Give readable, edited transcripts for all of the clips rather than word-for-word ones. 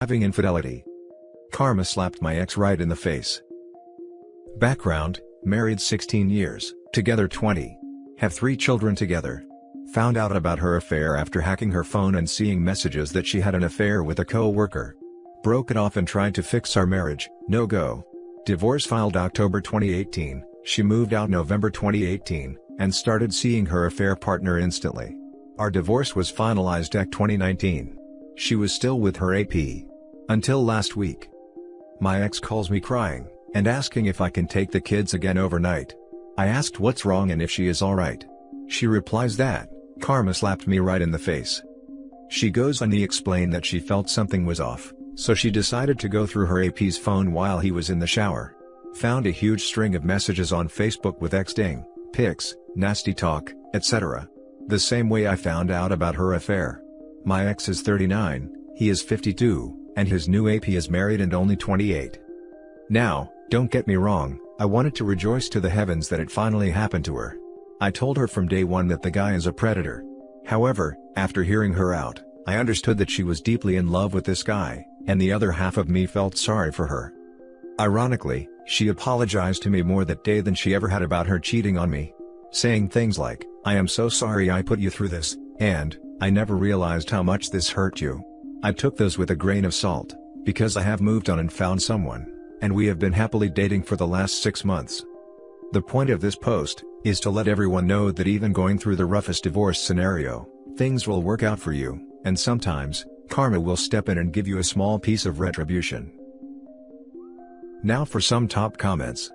Having infidelity. Karma slapped my ex right in the face. Background: married 16 years, together 20. Have 3 children together. Found out about her affair after hacking her phone and seeing messages that she had an affair with a co-worker. Broke it off and tried to fix our marriage, no go. Divorce filed October 2018, she moved out November 2018, and started seeing her affair partner instantly. Our divorce was finalized at 2019. She was still with her AP. Until last week. My ex calls me crying, and asking if I can take the kids again overnight. I asked what's wrong and if she is alright. She replies that, karma slapped me right in the face. She goes on to explain that she felt something was off, so she decided to go through her AP's phone while he was in the shower. Found a huge string of messages on Facebook with texting, pics, nasty talk, etc. The same way I found out about her affair. My ex is 39, he is 52, and his new AP is married and only 28. Now, don't get me wrong, I wanted to rejoice to the heavens that it finally happened to her. I told her from day one that the guy is a predator. However, after hearing her out, I understood that she was deeply in love with this guy, and the other half of me felt sorry for her. Ironically, she apologized to me more that day than she ever had about her cheating on me. Saying things like, "I am so sorry I put you through this," and, "I never realized how much this hurt you." I took those with a grain of salt, because I have moved on and found someone, and we have been happily dating for the last 6 months. The point of this post is to let everyone know that even going through the roughest divorce scenario, things will work out for you, and sometimes, karma will step in and give you a small piece of retribution. Now for some top comments.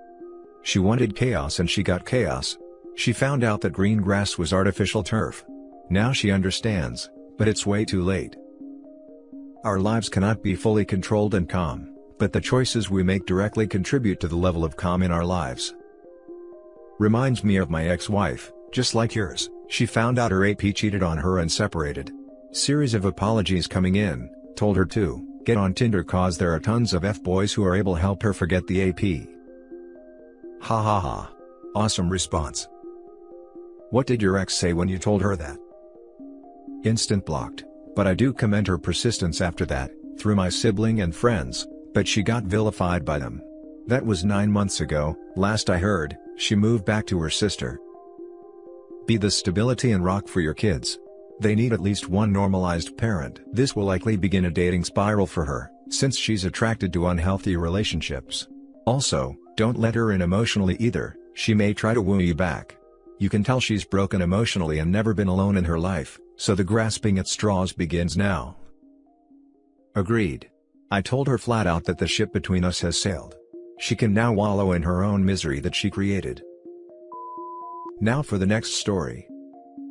She wanted chaos and she got chaos. She found out that green grass was artificial turf. Now she understands, but it's way too late. Our lives cannot be fully controlled and calm, but the choices we make directly contribute to the level of calm in our lives. Reminds me of my ex-wife, just like yours, she found out her AP cheated on her and separated. Series of apologies coming in, told her to get on Tinder cause there are tons of F-boys who are able to help her forget the AP. Ha ha ha. Awesome response. What did your ex say when you told her that? Instant blocked, but I do commend her persistence after that, through my sibling and friends, but she got vilified by them. That was 9 months ago, last I heard, she moved back to her sister. Be the stability and rock for your kids. They need at least one normalized parent. This will likely begin a dating spiral for her, since she's attracted to unhealthy relationships. Also, don't let her in emotionally either, she may try to woo you back. You can tell she's broken emotionally and never been alone in her life, so the grasping at straws begins now. Agreed. I told her flat out that the ship between us has sailed. She can now wallow in her own misery that she created. Now for the next story.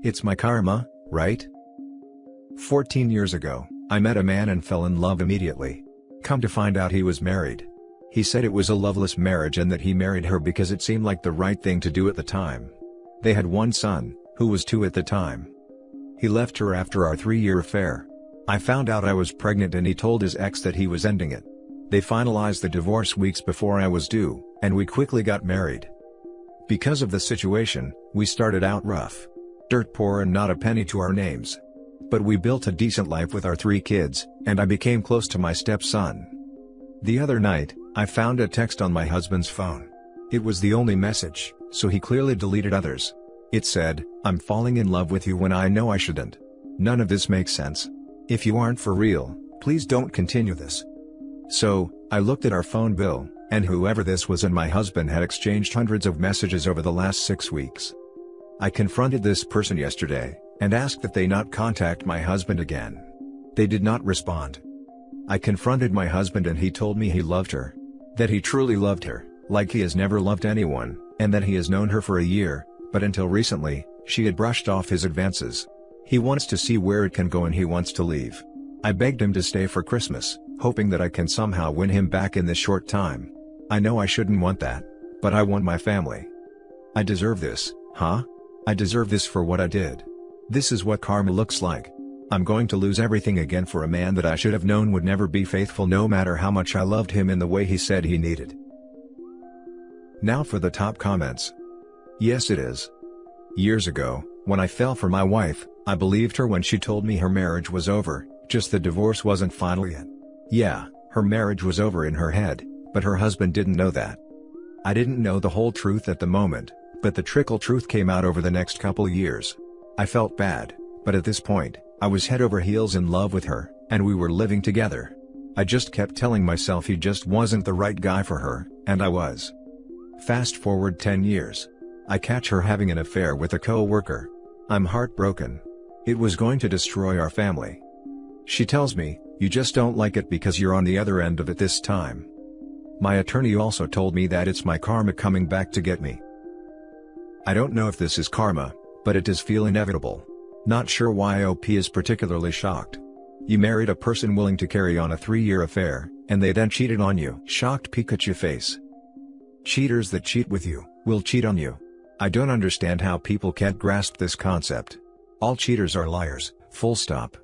It's my karma, right? 14 years ago, I met a man and fell in love immediately. Come to find out he was married. He said it was a loveless marriage and that he married her because it seemed like the right thing to do at the time. They had one son, who was 2 at the time. He left her after our 3-year affair. I found out I was pregnant and he told his ex that he was ending it. They finalized the divorce weeks before I was due, and we quickly got married. Because of the situation, we started out rough. Dirt poor and not a penny to our names. But we built a decent life with our 3 kids, and I became close to my stepson. The other night, I found a text on my husband's phone. It was the only message, so he clearly deleted others. It said, "I'm falling in love with you when I know I shouldn't. None of this makes sense. If you aren't for real, please don't continue this." So, I looked at our phone bill, and whoever this was and my husband had exchanged hundreds of messages over the last 6 weeks. I confronted this person yesterday, and asked that they not contact my husband again. They did not respond. I confronted my husband and he told me he loved her. That he truly loved her, like he has never loved anyone, and that he has known her for a year, but until recently, she had brushed off his advances. He wants to see where it can go and he wants to leave. I begged him to stay for Christmas, hoping that I can somehow win him back in this short time. I know I shouldn't want that, but I want my family. I deserve this, huh? I deserve this for what I did. This is what karma looks like. I'm going to lose everything again for a man that I should have known would never be faithful no matter how much I loved him in the way he said he needed. Now for the top comments. Yes it is. Years ago, when I fell for my wife, I believed her when she told me her marriage was over, just the divorce wasn't final yet. Yeah, her marriage was over in her head, but her husband didn't know that. I didn't know the whole truth at the moment, but the trickle truth came out over the next couple years. I felt bad, but at this point, I was head over heels in love with her, and we were living together. I just kept telling myself he just wasn't the right guy for her, and I was. Fast forward 10 years. I catch her having an affair with a co-worker. I'm heartbroken. It was going to destroy our family. She tells me, "You just don't like it because you're on the other end of it this time." My attorney also told me that it's my karma coming back to get me. I don't know if this is karma, but it does feel inevitable. Not sure why OP is particularly shocked. You married a person willing to carry on a 3-year affair, and they then cheated on you. Shocked Pikachu face. Cheaters that cheat with you, will cheat on you. I don't understand how people can't grasp this concept. All cheaters are liars, full stop.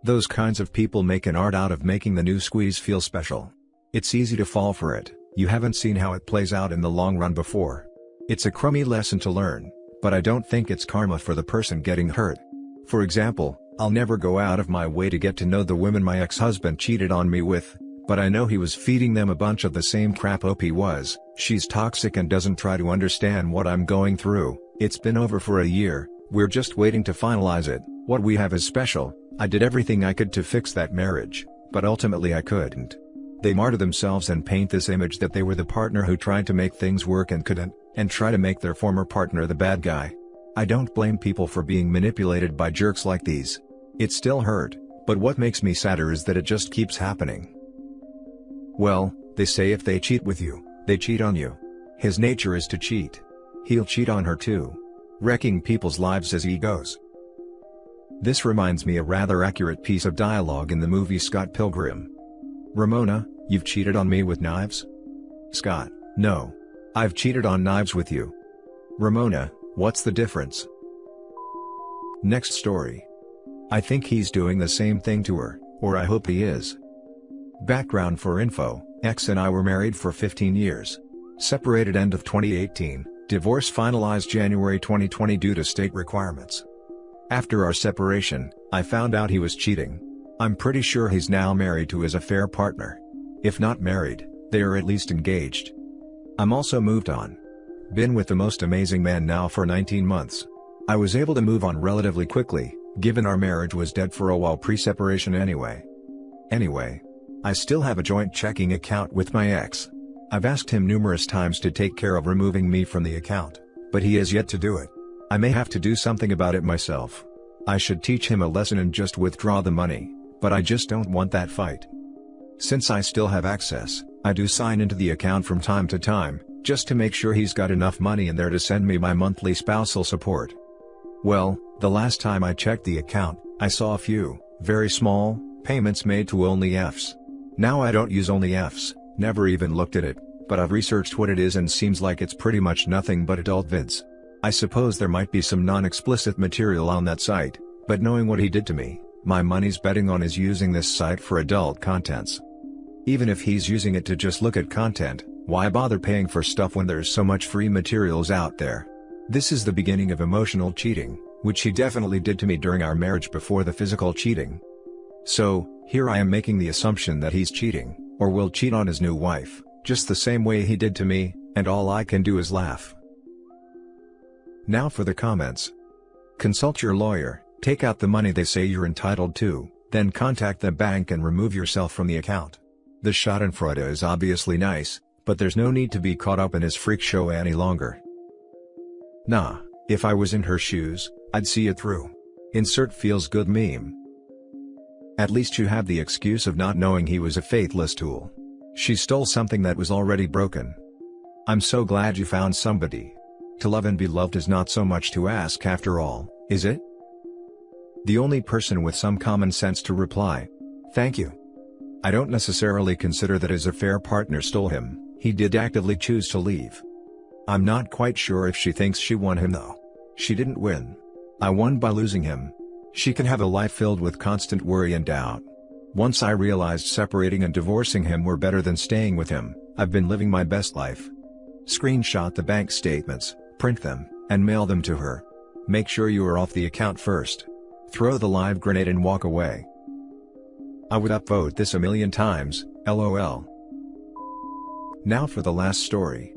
Those kinds of people make an art out of making the new squeeze feel special. It's easy to fall for it, you haven't seen how it plays out in the long run before. It's a crummy lesson to learn, but I don't think it's karma for the person getting hurt. For example, I'll never go out of my way to get to know the women my ex-husband cheated on me with, but I know he was feeding them a bunch of the same crap OP was. She's toxic and doesn't try to understand what I'm going through. It's been over for a year, we're just waiting to finalize it. What we have is special. I did everything I could to fix that marriage, but ultimately I couldn't. They martyr themselves and paint this image that they were the partner who tried to make things work and couldn't, and try to make their former partner the bad guy. I don't blame people for being manipulated by jerks like these. It still hurt, but what makes me sadder is that it just keeps happening. Well, they say if they cheat with you, they cheat on you. His nature is to cheat. He'll cheat on her too. Wrecking people's lives as he goes. This reminds me a rather accurate piece of dialogue in the movie Scott Pilgrim. "Ramona, you've cheated on me with knives?" Scott, "No. I've cheated on knives with you." Ramona, "What's the difference?" Next story. I think he's doing the same thing to her, or I hope he is. Background for info, ex and I were married for 15 years. Separated end of 2018, divorce finalized January 2020 due to state requirements. After our separation, I found out he was cheating. I'm pretty sure he's now married to his affair partner. If not married, they are at least engaged. I'm also moved on. Been with the most amazing man now for 19 months. I was able to move on relatively quickly, given our marriage was dead for a while pre-separation anyway. Anyway, I still have a joint checking account with my ex. I've asked him numerous times to take care of removing me from the account, but he has yet to do it. I may have to do something about it myself. I should teach him a lesson and just withdraw the money, but I just don't want that fight. Since I still have access, I do sign into the account from time to time, just to make sure he's got enough money in there to send me my monthly spousal support. Well, the last time I checked the account, I saw a few, very small, payments made to OnlyFs. Now I don't use OnlyFs, never even looked at it, but I've researched what it is and seems like it's pretty much nothing but adult vids. I suppose there might be some non-explicit material on that site, but knowing what he did to me, my money's betting on his using this site for adult contents. Even if he's using it to just look at content, why bother paying for stuff when there's so much free materials out there? This is the beginning of emotional cheating, which he definitely did to me during our marriage before the physical cheating. So, here I am making the assumption that he's cheating, or will cheat on his new wife, just the same way he did to me, and all I can do is laugh. Now for the comments. Consult your lawyer, take out the money they say you're entitled to, then contact the bank and remove yourself from the account. The schadenfreude is obviously nice, but there's no need to be caught up in his freak show any longer. Nah, if I was in her shoes, I'd see it through. Insert feels good meme. At least you have the excuse of not knowing he was a faithless tool. She stole something that was already broken. I'm so glad you found somebody. To love and be loved is not so much to ask after all, is it? The only person with some common sense to reply, "Thank you." I don't necessarily consider that his affair partner stole him, he did actively choose to leave. I'm not quite sure if she thinks she won him though. She didn't win. I won by losing him. She can have a life filled with constant worry and doubt. Once I realized separating and divorcing him were better than staying with him, I've been living my best life. Screenshot the bank statements, print them, and mail them to her. Make sure you are off the account first. Throw the live grenade and walk away. I would upvote this a million times, lol. Now for the last story.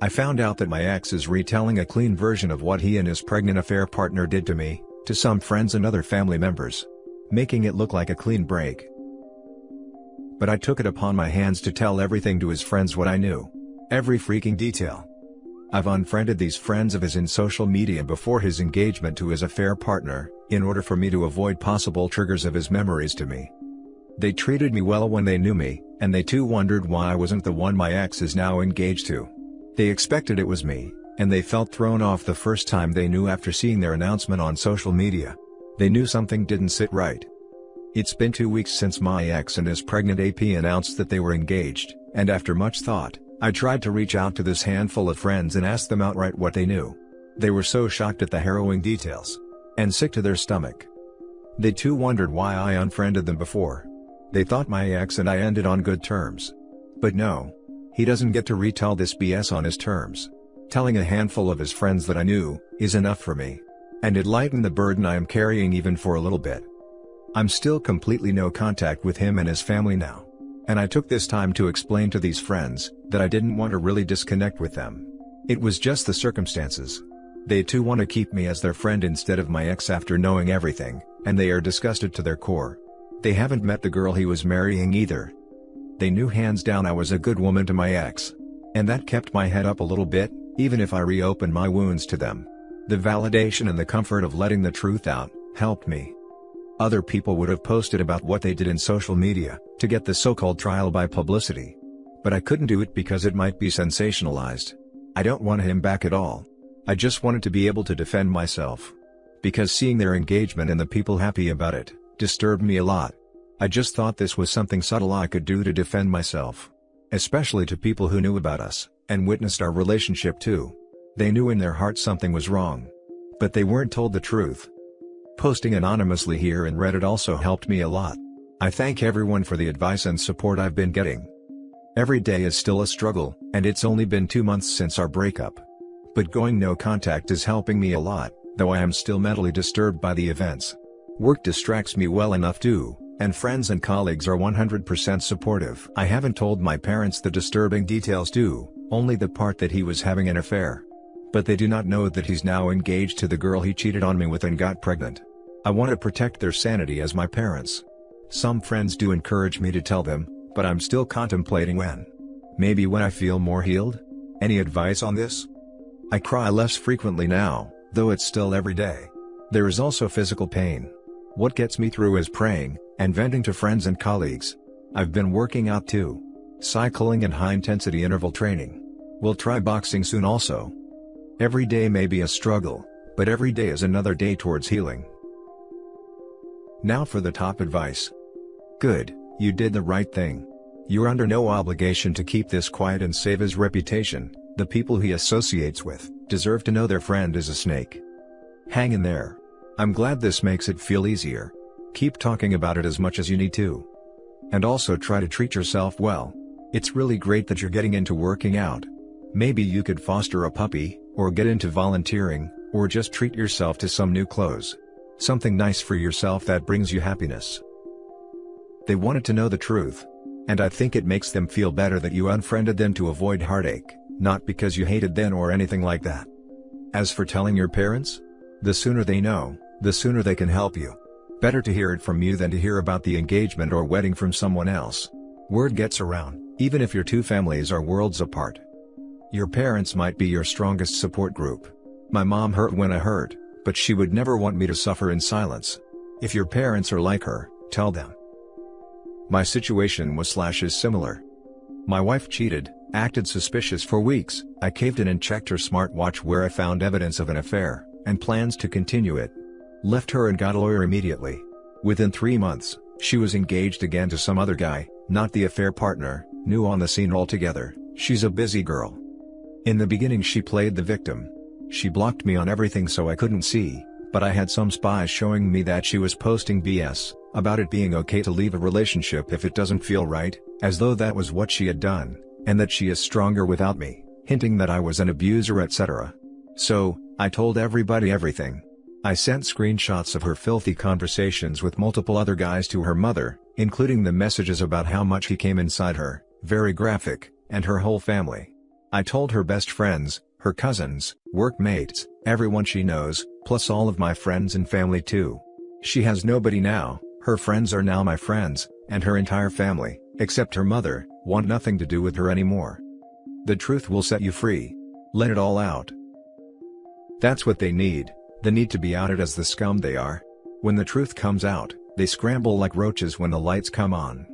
I found out that my ex is retelling a clean version of what he and his pregnant affair partner did to me, to some friends and other family members, making it look like a clean break. But I took it upon my hands to tell everything to his friends, what I knew. Every freaking detail. I've unfriended these friends of his in social media before his engagement to his affair partner, in order for me to avoid possible triggers of his memories to me. They treated me well when they knew me, and they too wondered why I wasn't the one my ex is now engaged to. They expected it was me, and they felt thrown off the first time they knew after seeing their announcement on social media. They knew something didn't sit right. It's been 2 weeks since my ex and his pregnant AP announced that they were engaged, and after much thought, I tried to reach out to this handful of friends and ask them outright what they knew. They were so shocked at the harrowing details, and sick to their stomach. They too wondered why I unfriended them before. They thought my ex and I ended on good terms. But no. He doesn't get to retell this BS on his terms. Telling a handful of his friends that I knew, is enough for me. And it lightened the burden I am carrying even for a little bit. I'm still completely no contact with him and his family now. And I took this time to explain to these friends, that I didn't want to really disconnect with them. It was just the circumstances. They too want to keep me as their friend instead of my ex after knowing everything, and they are disgusted to their core. They haven't met the girl he was marrying either. They knew hands down I was a good woman to my ex. And that kept my head up a little bit, even if I reopened my wounds to them. The validation and the comfort of letting the truth out, helped me. Other people would have posted about what they did in social media, to get the so-called trial by publicity. But I couldn't do it because it might be sensationalized. I don't want him back at all. I just wanted to be able to defend myself. Because seeing their engagement and the people happy about it, disturbed me a lot. I just thought this was something subtle I could do to defend myself. Especially to people who knew about us, and witnessed our relationship too. They knew in their heart something was wrong. But they weren't told the truth. Posting anonymously here in Reddit also helped me a lot. I thank everyone for the advice and support I've been getting. Every day is still a struggle, and it's only been 2 months since our breakup. But going no contact is helping me a lot, though I am still mentally disturbed by the events. Work distracts me well enough too. And friends and colleagues are 100% supportive. I haven't told my parents the disturbing details too, only the part that he was having an affair. But they do not know that he's now engaged to the girl he cheated on me with and got pregnant. I want to protect their sanity as my parents. Some friends do encourage me to tell them, but I'm still contemplating when. Maybe when I feel more healed? Any advice on this? I cry less frequently now, though it's still every day. There is also physical pain. What gets me through is praying, and venting to friends and colleagues. I've been working out too. Cycling and high-intensity interval training. We'll try boxing soon also. Every day may be a struggle, but every day is another day towards healing. Now for the top advice. Good, you did the right thing. You're under no obligation to keep this quiet and save his reputation. The people he associates with deserve to know their friend is a snake. Hang in there. I'm glad this makes it feel easier. Keep talking about it as much as you need to. And also try to treat yourself well. It's really great that you're getting into working out. Maybe you could foster a puppy, or get into volunteering, or just treat yourself to some new clothes. Something nice for yourself that brings you happiness. They wanted to know the truth. And I think it makes them feel better that you unfriended them to avoid heartache, not because you hated them or anything like that. As for telling your parents, the sooner they know, the sooner they can help you. Better to hear it from you than to hear about the engagement or wedding from someone else. Word gets around, even if your two families are worlds apart. Your parents might be your strongest support group. My mom hurt when I hurt, but she would never want me to suffer in silence. If your parents are like her, tell them. My situation was/is similar. My wife cheated, acted suspicious for weeks. I caved in and checked her smartwatch where I found evidence of an affair, and plans to continue it. Left her and got a lawyer immediately. Within 3 months, she was engaged again to some other guy, not the affair partner, new on the scene altogether. She's a busy girl. In the beginning she played the victim. She blocked me on everything so I couldn't see, but I had some spies showing me that she was posting BS, about it being okay to leave a relationship if it doesn't feel right, as though that was what she had done, and that she is stronger without me, hinting that I was an abuser etc. So, I told everybody everything. I sent screenshots of her filthy conversations with multiple other guys to her mother, including the messages about how much he came inside her, very graphic, and her whole family. I told her best friends, her cousins, workmates, everyone she knows, plus all of my friends and family too. She has nobody now, her friends are now my friends, and her entire family, except her mother, want nothing to do with her anymore. The truth will set you free. Let it all out. That's what they need to be outed as the scum they are. When the truth comes out, they scramble like roaches when the lights come on.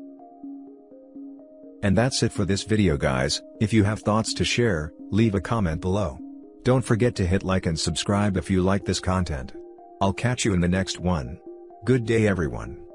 And that's it for this video guys. If you have thoughts to share, leave a comment below. Don't forget to hit like and subscribe if you like this content. I'll catch you in the next one. Good day everyone.